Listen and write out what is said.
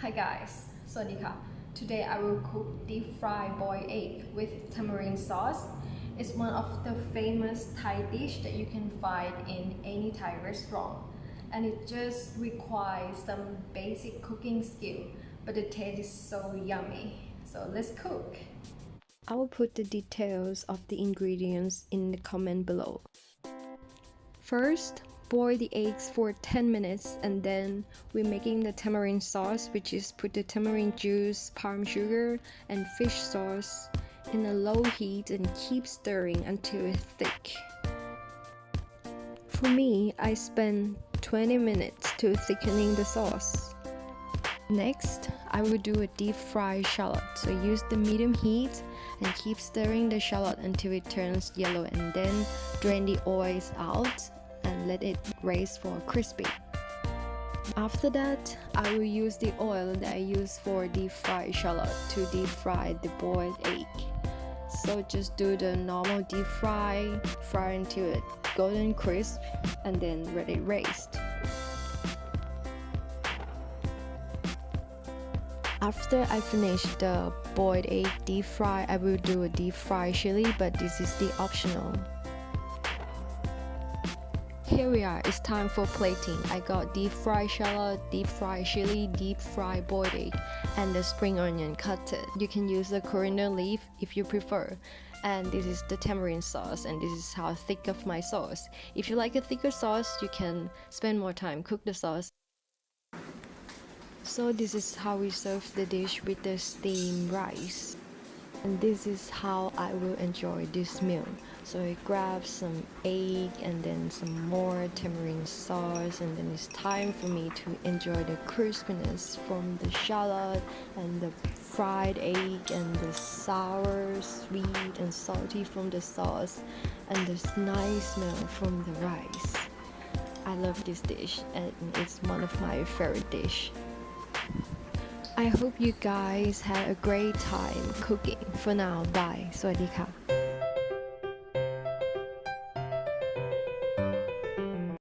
Hi guys, สวัสดีค่ะ Today I will cook deep fried boiled egg with tamarind sauce. It's one of the famous Thai dish that you can find in any Thai restaurant. And it just requires some basic cooking skill, but the taste is so yummy. So let's cook. I will put the details of the ingredients in the comment below. First, boil the eggs for 10 minutes and then we're making the tamarind sauce, which is put the tamarind juice, palm sugar, and fish sauce in a low heat and keep stirring until it's thick. For me, I spend 20 minutes to thickening the sauce. Next, I will do a deep fried shallot. So use the medium heat and keep stirring the shallot until it turns yellow and then drain the oils out and let it raise for crispy. After that, I will use the oil that I use for deep fried shallot to deep fry the boiled egg. So just do the normal deep fry until it golden crisp and then let it raised. After I finish the boiled egg deep fry, I will do a deep fried chili, but this is the optional. Here we are, it's time for plating. I got deep fried shallot, deep fried chili, deep fried boiled egg, and the spring onion cut. You can use the coriander leaf if you prefer. And this is the tamarind sauce, and this is how thick of my sauce. If you like a thicker sauce, you can spend more time cook the sauce. So this is how we serve the dish with the steamed rice. And this is how I will enjoy this meal. So I grab some egg and then some more tamarind sauce, and then it's time for me to enjoy the crispiness from the shallot and the fried egg and the sour, sweet and salty from the sauce and this nice smell from the rice. I love this dish and it's one of my favorite dish. I hope you guys had a great time cooking. For now, bye. สวัสดีค่ะ